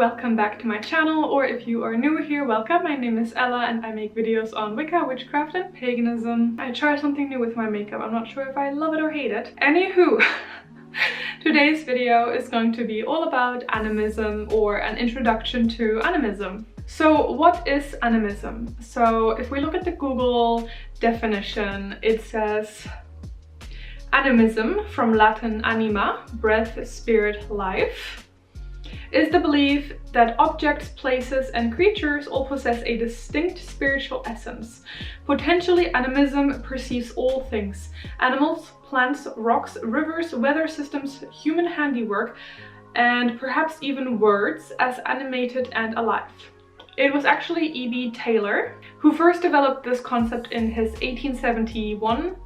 welcome back to my channel, or if you are new here, welcome. My name is Ella and I make videos on Wicca, witchcraft and paganism. I try something new with my makeup. I'm not sure if I love it or hate it. Anywho, today's video is going to be all about animism, or an introduction to animism. So what is animism? So if we look at the Google definition, it says animism, from Latin anima, breath, spirit, life, is the belief that objects, places, and creatures all possess a distinct spiritual essence. Potentially, animism perceives all things: animals, plants, rocks, rivers, weather systems, human handiwork, and perhaps even words, as animated and alive. It was actually E.B. Tylor who first developed this concept in his 1871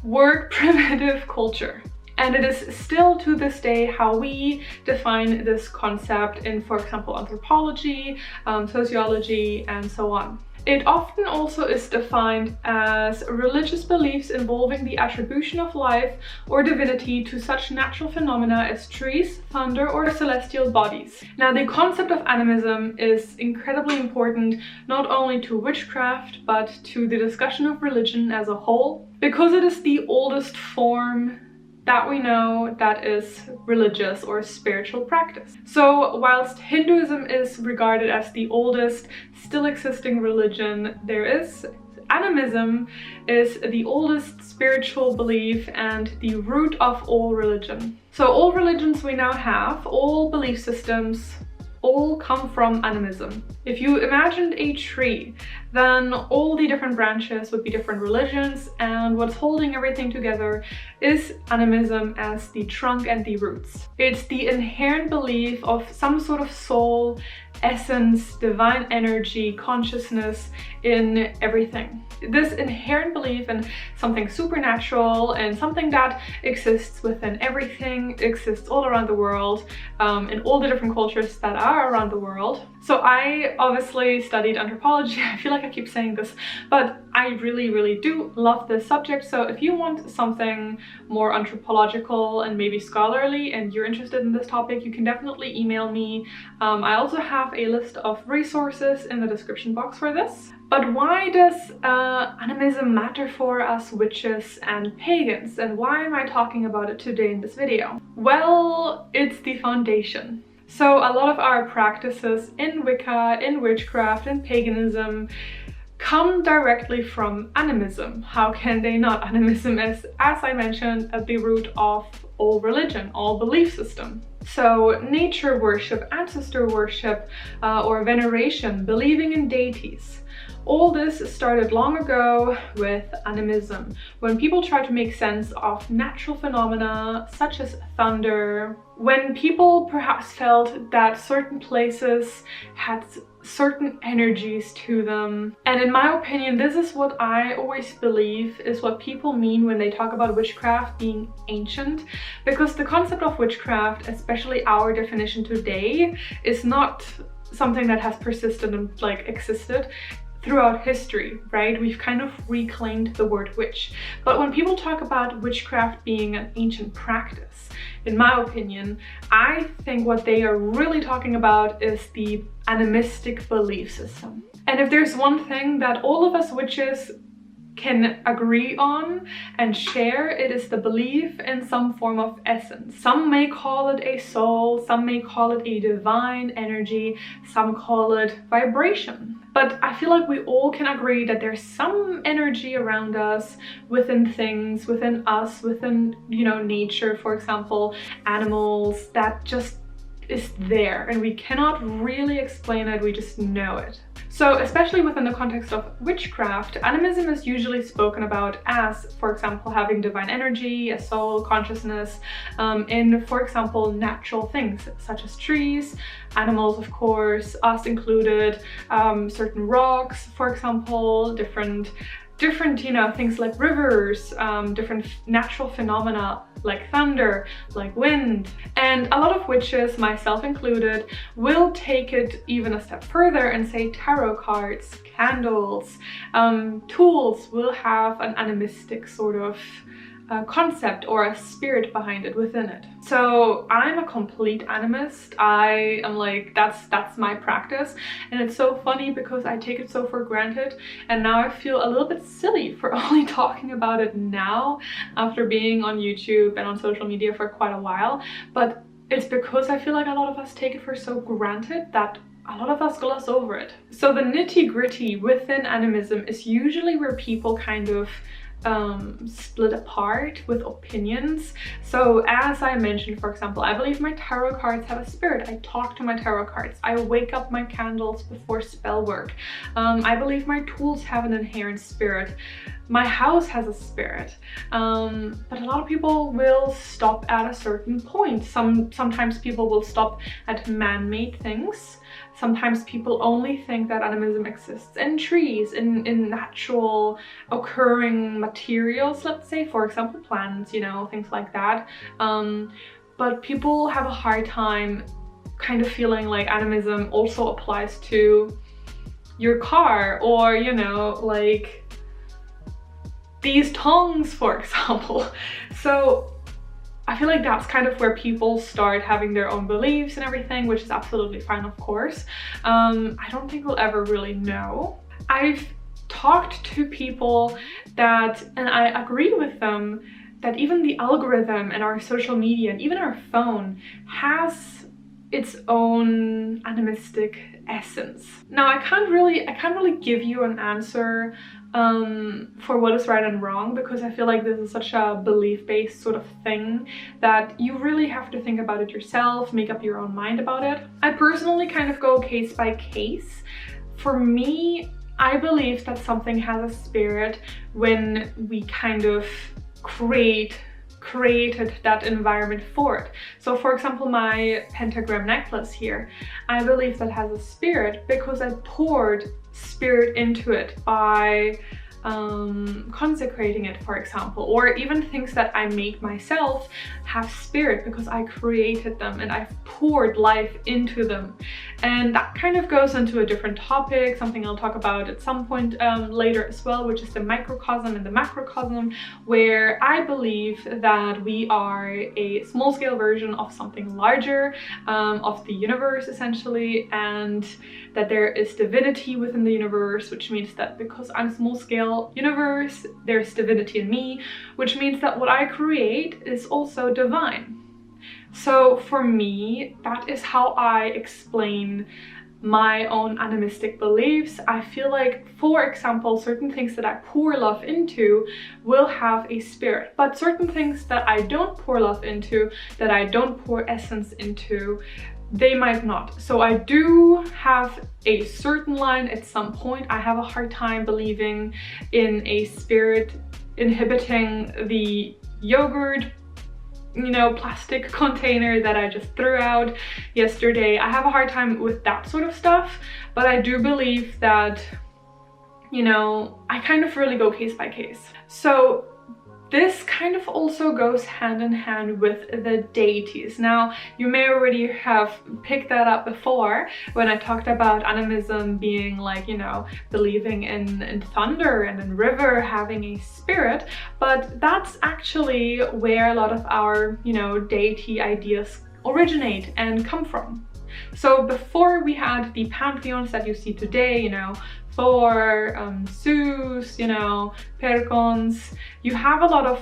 work Primitive Culture. And it is still to this day how we define this concept in, for example, anthropology, sociology, and so on. It often also is defined as religious beliefs involving the attribution of life or divinity to such natural phenomena as trees, thunder, or celestial bodies. Now, the concept of animism is incredibly important not only to witchcraft, but to the discussion of religion as a whole, because it is the oldest form that we know that is religious or spiritual practice. So whilst Hinduism is regarded as the oldest still existing religion there is, animism is the oldest spiritual belief and the root of all religion. So all religions we now have, all belief systems, all come from animism. If you imagined a tree, then all the different branches would be different religions, and what's holding everything together is animism as the trunk and the roots. It's the inherent belief of some sort of soul, essence, divine energy, consciousness in everything. This inherent belief in something supernatural and something that exists within everything, exists all around the world, in all the different cultures that are around the world. So I obviously studied anthropology. I feel like I keep saying this, but I really do love this subject. So if you want something more anthropological and maybe scholarly and you're interested in this topic, you can definitely email me. I also have a list of resources in the description box for this. But why does animism matter for us witches and pagans, and why am I talking about it today in this video? Well, it's the foundation. So a lot of our practices in Wicca, in witchcraft, and paganism come directly from animism. How can they not? Animism is, as I mentioned, at the root of all religion, all belief system. So nature worship, ancestor worship, or veneration, believing in deities. All this started long ago with animism, when people tried to make sense of natural phenomena such as thunder, when people perhaps felt that certain places had certain energies to them. And in my opinion, this is what I always believe is what people mean when they talk about witchcraft being ancient, because the concept of witchcraft, especially our definition today, is not something that has persisted and existed throughout history, right? We've kind of reclaimed the word witch. But when people talk about witchcraft being an ancient practice, in my opinion, I think what they are really talking about is the animistic belief system. And if there's one thing that all of us witches can agree on and share, it is the belief in some form of essence. Some may call it a soul, some may call it a divine energy, some call it vibration. But I feel like we all can agree that there's some energy around us, within things, within us, within, nature, for example, animals, that just is there and we cannot really explain it, we just know it. So especially within the context of witchcraft, animism is usually spoken about as, for example, having divine energy, a soul, consciousness, in, for example, natural things such as trees, animals, of course, us included, certain rocks, for example, different things like rivers, different natural phenomena like thunder, like wind. And a lot of witches, myself included, will take it even a step further and say tarot cards, candles, tools will have an animistic sort of concept or a spirit behind it, within it. So I'm a complete animist. I am like, that's my practice, and it's so funny because I take it so for granted, and now I feel a little bit silly for only talking about it now after being on YouTube and on social media for quite a while. But it's because I feel like a lot of us take it for so granted that a lot of us gloss over it. So the nitty-gritty within animism is usually where people kind of split apart with opinions. So as I mentioned, for example, I believe my tarot cards have a spirit. I talk to my tarot cards. I wake up my candles before spell work. I believe my tools have an inherent spirit. My house has a spirit. But a lot of people will stop at a certain point. Sometimes people will stop at man-made things. Sometimes people only think that animism exists in trees, in natural occurring materials, let's say, for example, plants, you know, things like that. But people have a hard time kind of feeling like animism also applies to your car, or, you know, like these tongs, for example. So I feel like that's kind of where people start having their own beliefs and everything, which is absolutely fine, of course. I don't think we'll ever really know. I've talked to people that, and I agree with them, that even the algorithm and our social media and even our phone has its own animistic essence. Now I can't really give you an answer for what is right and wrong, because I feel like this is such a belief-based sort of thing that you really have to think about it yourself, make up your own mind about it. I personally kind of go case by case. For me, I believe that something has a spirit when we kind of created that environment for it. So for example, my pentagram necklace here, I believe that has a spirit because I poured spirit into it by consecrating it, for example. Or even things that I make myself have spirit because I created them and I've poured life into them. And that kind of goes into a different topic, something I'll talk about at some point later as well, which is the microcosm and the macrocosm, where I believe that we are a small-scale version of something larger, of the universe essentially, and that there is divinity within the universe, which means that because I'm small-scale universe, there's divinity in me, which means that what I create is also divine. So for me, that is how I explain my own animistic beliefs. I feel like, for example, certain things that I pour love into will have a spirit, but certain things that I don't pour love into, that I don't pour essence into, they might not. So I do have a certain line at some point. I have a hard time believing in a spirit inhibiting the yogurt, you know, plastic container that I just threw out yesterday. I have a hard time with that sort of stuff, but I do believe that, you know, I kind of really go case by case. So this kind of also goes hand in hand with the deities. Now, you may already have picked that up before when I talked about animism being like, you know, believing in thunder and in river having a spirit, but that's actually where a lot of our, you know, deity ideas originate and come from. So before we had the pantheons that you see today, you know, Thor, Zeus, you know, Perkons, you have a lot of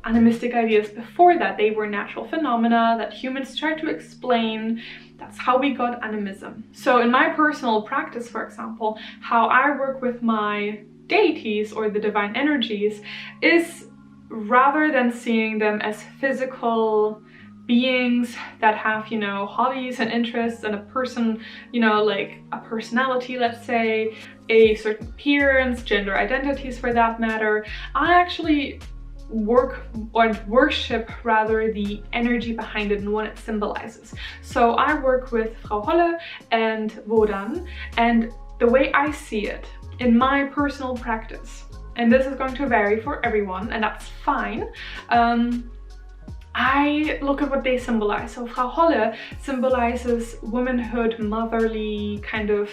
animistic ideas before that. They were natural phenomena that humans tried to explain. That's how we got animism. So in my personal practice, for example, how I work with my deities or the divine energies is, rather than seeing them as physical beings that have, you know, hobbies and interests and a person, you know, like a personality, let's say, a certain appearance, gender identities for that matter, I actually work or worship rather the energy behind it and what it symbolizes. So I work with Frau Holle and Wodan, and the way I see it in my personal practice, and this is going to vary for everyone, and that's fine, I look at what they symbolize. So Frau Holle symbolizes womanhood, motherly kind of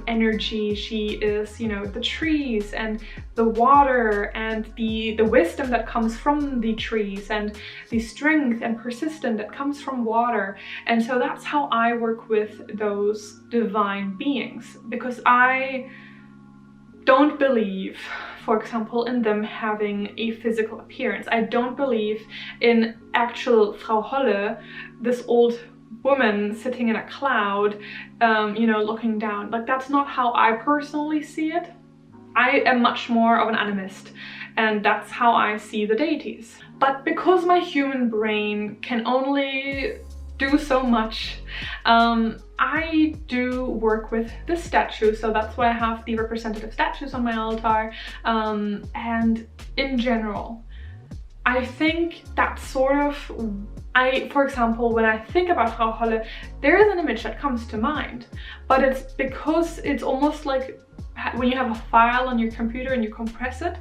energy. She is, you know, the trees and the water and the wisdom that comes from the trees and the strength and persistence that comes from water. And so that's how I work with those divine beings, because I don't believe, for example, in them having a physical appearance. I don't believe in actual Frau Holle, this old woman sitting in a cloud, you know, looking down. Like, that's not how I personally see it. I am much more of an animist, and that's how I see the deities. But because my human brain can only do so much, I do work with the statue, so that's why I have the representative statues on my altar. And in general, I think that sort of, for example, when I think about Frau Holle, there is an image that comes to mind, but it's because it's almost like when you have a file on your computer and you compress it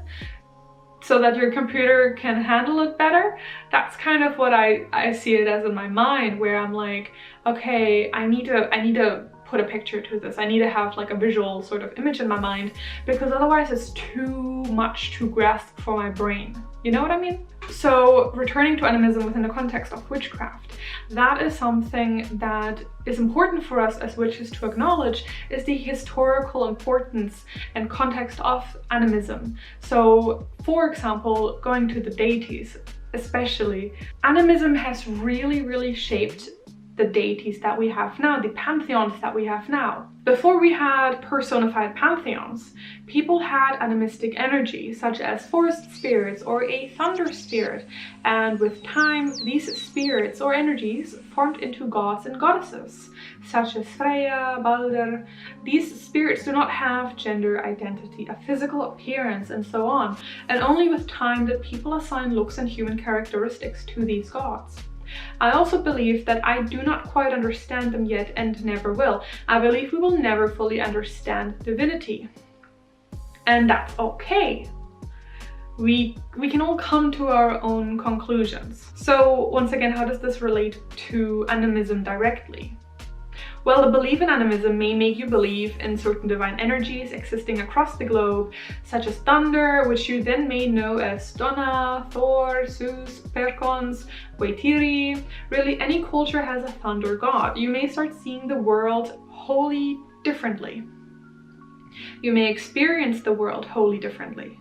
so that your computer can handle it better. That's kind of what I see it as in my mind, where I'm like, okay, I need to put a picture to this. I need to have like a visual sort of image in my mind, because otherwise it's too much to grasp for my brain. You know what I mean? So returning to animism within the context of witchcraft, that is something that is important for us as witches to acknowledge, is the historical importance and context of animism. So for example, going to the deities especially, animism has really shaped the deities that we have now, the pantheons that we have now. Before we had personified pantheons, people had animistic energy, such as forest spirits or a thunder spirit, and with time, these spirits or energies formed into gods and goddesses, such as Freya, Balder. These spirits do not have gender identity, a physical appearance, and so on, and only with time did people assign looks and human characteristics to these gods. I also believe that I do not quite understand them yet and never will. I believe we will never fully understand divinity. And that's okay. We can all come to our own conclusions. So once again, how does this relate to animism directly? Well, the belief in animism may make you believe in certain divine energies existing across the globe, such as thunder, which you then may know as Donna, Thor, Zeus, Perkons, Waitiri. Really, any culture has a thunder god. You may start seeing the world wholly differently. You may experience the world wholly differently.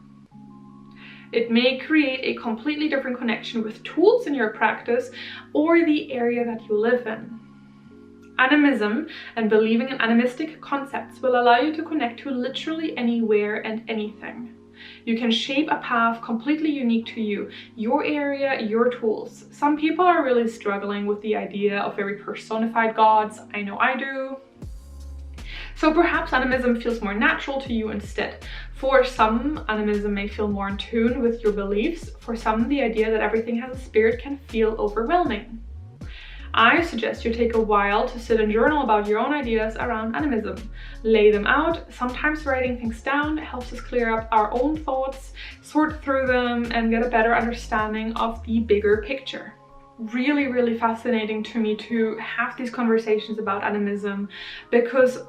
It may create a completely different connection with tools in your practice or the area that you live in. Animism and believing in animistic concepts will allow you to connect to literally anywhere and anything. You can shape a path completely unique to you, your area, your tools. Some people are really struggling with the idea of very personified gods. I know I do. So perhaps animism feels more natural to you instead. For some, animism may feel more in tune with your beliefs. For some, the idea that everything has a spirit can feel overwhelming. I suggest you take a while to sit and journal about your own ideas around animism. Lay them out. Sometimes writing things down helps us clear up our own thoughts, sort through them, and get a better understanding of the bigger picture. Really fascinating to me to have these conversations about animism, because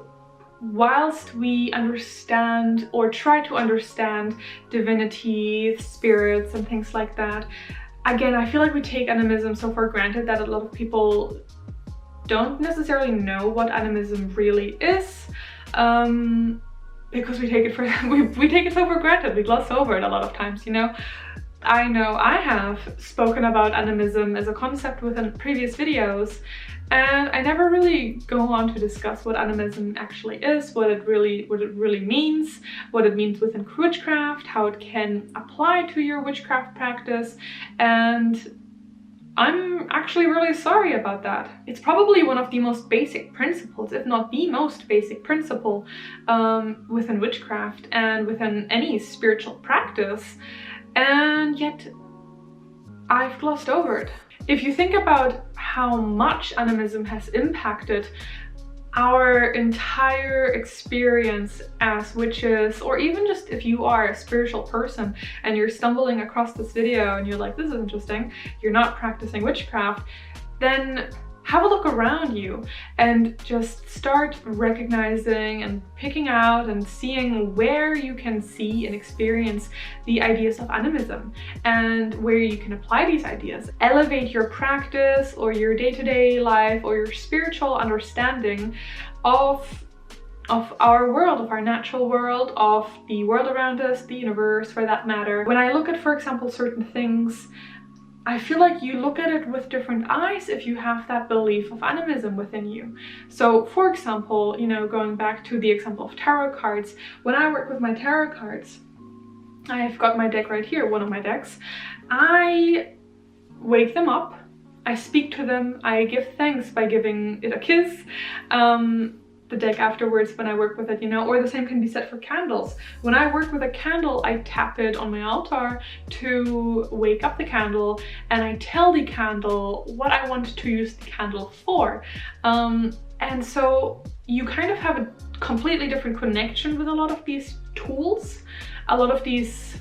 whilst we understand or try to understand divinity, spirits, and things like that, again, I feel like we take animism so for granted that a lot of people don't necessarily know what animism really is, because we take it so for granted. We gloss over it a lot of times, you know. I know I have spoken about animism as a concept within previous videos, and I never really go on to discuss what animism actually is, what it really means, what it means within witchcraft, how it can apply to your witchcraft practice, and I'm actually really sorry about that. It's probably one of the most basic principles, if not the most basic principle, within witchcraft and within any spiritual practice, and yet I've glossed over it. If you think about how much animism has impacted our entire experience as witches, or even just if you are a spiritual person and you're stumbling across this video and you're like, this is interesting, you're not practicing witchcraft, then have a look around you and just start recognizing and picking out and seeing where you can see and experience the ideas of animism and where you can apply these ideas. Elevate your practice or your day-to-day life or your spiritual understanding of our world, of our natural world, of the world around us, the universe for that matter. When I look at, for example, certain things, I feel like you look at it with different eyes if you have that belief of animism within you. So for example, you know, going back to the example of tarot cards, when I work with my tarot cards, I've got my deck right here, one of my decks. I wake them up, I speak to them, I give thanks by giving it a kiss. The deck afterwards when I work with it, you know, or the same can be said for candles. When I work with a candle, I tap it on my altar to wake up the candle, and I tell the candle what I want to use the candle for. And so you kind of have a completely different connection with a lot of these tools, a lot of these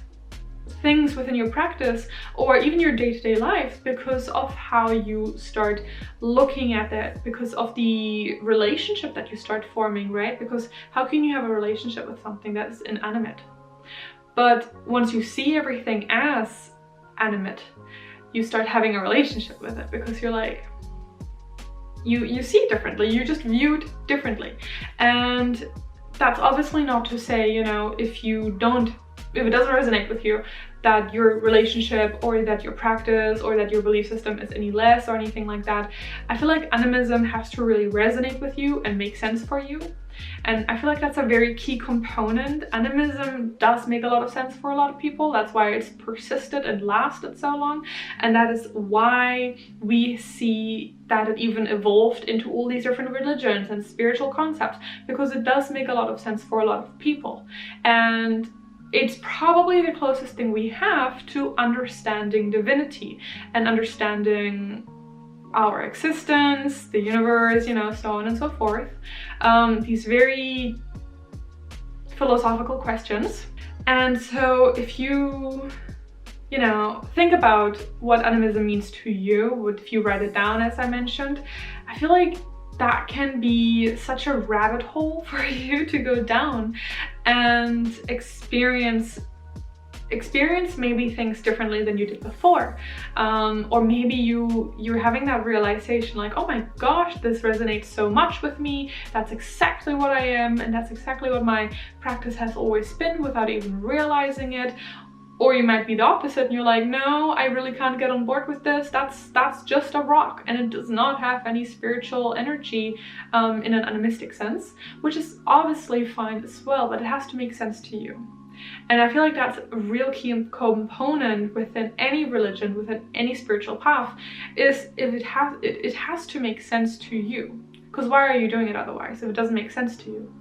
things within your practice or even your day-to-day life, because of how you start looking at it, because of the relationship that you start forming, right? Because how can you have a relationship with something that is inanimate? But once you see everything as animate, you start having a relationship with it, because you're like, you see it differently, you just view it differently. And that's obviously not to say, you know, if it doesn't resonate with you, that your relationship or that your practice or that your belief system is any less or anything like that. I feel like animism has to really resonate with you and make sense for you. And I feel like that's a very key component. Animism does make a lot of sense for a lot of people. That's why it's persisted and lasted so long. And that is why we see that it even evolved into all these different religions and spiritual concepts, because it does make a lot of sense for a lot of people. And it's probably the closest thing we have to understanding divinity and understanding our existence, the universe, you know, so on and so forth. These very philosophical questions. And so if you know, think about what animism means to you, if you write it down, as I mentioned, I feel like that can be such a rabbit hole for you to go down and experience maybe things differently than you did before. Or maybe you're having that realization like, oh my gosh, this resonates so much with me. That's exactly what I am, and that's exactly what my practice has always been without even realizing it. Or you might be the opposite and you're like, no, I really can't get on board with this. That's just a rock and it does not have any spiritual energy in an animistic sense, which is obviously fine as well, but it has to make sense to you. And I feel like that's a real key component within any religion, within any spiritual path, is if it has to make sense to you. Because why are you doing it otherwise if it doesn't make sense to you?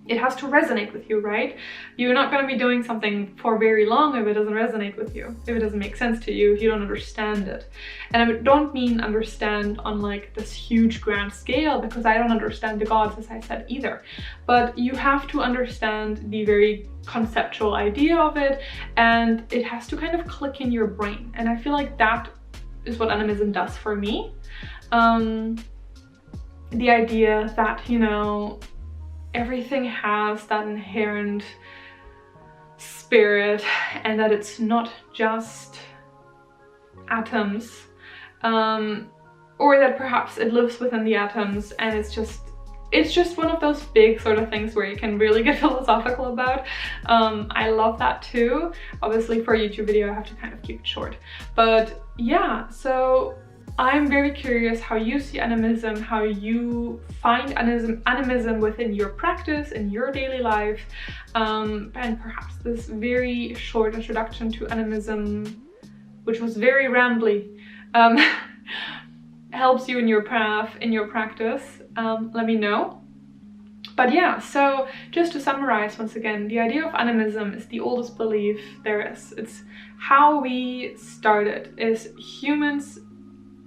It has to resonate with you, right? You're not going to be doing something for very long if it doesn't resonate with you, if it doesn't make sense to you, if you don't understand it. And I don't mean understand on like this huge grand scale, because I don't understand the gods, as I said, either. But you have to understand the very conceptual idea of it, and it has to kind of click in your brain. And I feel like that is what animism does for me. The idea that, you know, everything has that inherent spirit, and that it's not just atoms, or that perhaps it lives within the atoms and it's just one of those big sort of things where you can really get philosophical about. I love that too. Obviously for a YouTube video I have to kind of keep it short, but yeah, so I'm very curious how you see animism, how you find animism within your practice, in your daily life, and perhaps this very short introduction to animism, which was very rambly, helps you in your path, in your practice. Let me know. But yeah, so just to summarize once again, the idea of animism is the oldest belief there is. It's how we started, is humans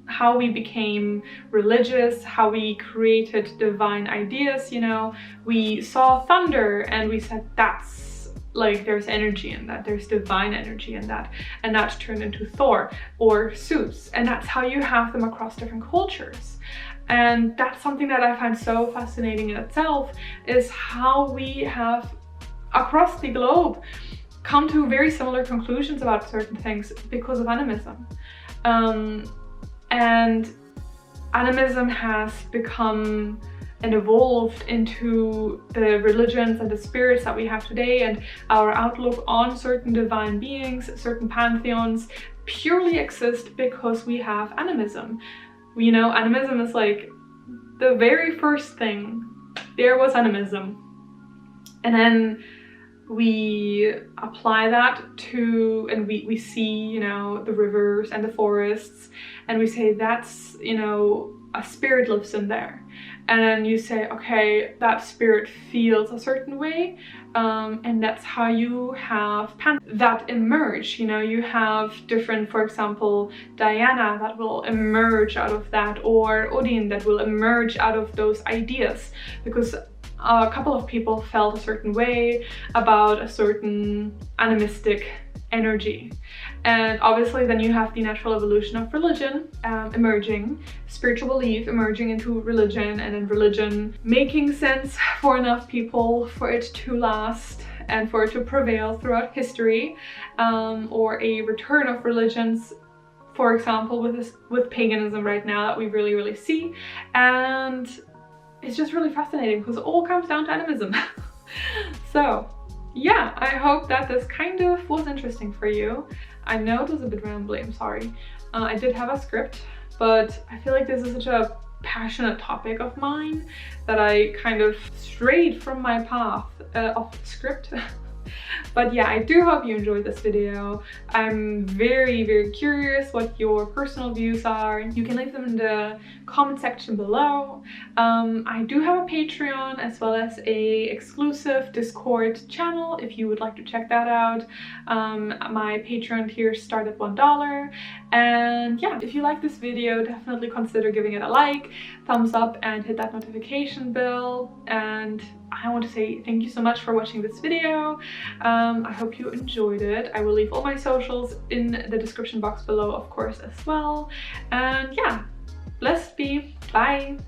how we became religious, how we created divine ideas, you know. We saw thunder and we said, that's like, there's energy in that, there's divine energy in that, and that turned into Thor or Zeus, and that's how you have them across different cultures. And that's something that I find so fascinating in itself, is how we have across the globe come to very similar conclusions about certain things because of animism. And animism has become and evolved into the religions and the spirits that we have today, and our outlook on certain divine beings, certain pantheons, purely exist because we have animism. You know, animism is like the very first thing. There was animism. And then we apply that to, and we see, you know, the rivers and the forests, and we say that's, you know, a spirit lives in there. And then you say, okay, that spirit feels a certain way, and that's how you have that emerge. You know, you have different, for example, Diana that will emerge out of that, or Odin that will emerge out of those ideas, because a couple of people felt a certain way about a certain animistic energy. And obviously then you have the natural evolution of religion emerging, spiritual belief emerging into religion, and then religion making sense for enough people for it to last and for it to prevail throughout history, or a return of religions, for example with paganism right now that we really see. And it's just really fascinating because it all comes down to animism. So yeah, I hope that this kind of was interesting for you. I know it was a bit rambly, I'm sorry. I did have a script, but I feel like this is such a passionate topic of mine that I kind of strayed from my path of the script. But yeah, I do hope you enjoyed this video. I'm very curious what your personal views are. You can leave them in the comment section below. I do have a Patreon as well as a exclusive Discord channel if you would like to check that out. My Patreon tiers start at $1. And yeah, if you like this video, definitely consider giving it a like, thumbs up, and hit that notification bell. And I want to say thank you so much for watching this video. I hope you enjoyed it. I will leave all my socials in the description box below, of course, as well. And yeah, blessed be. Bye.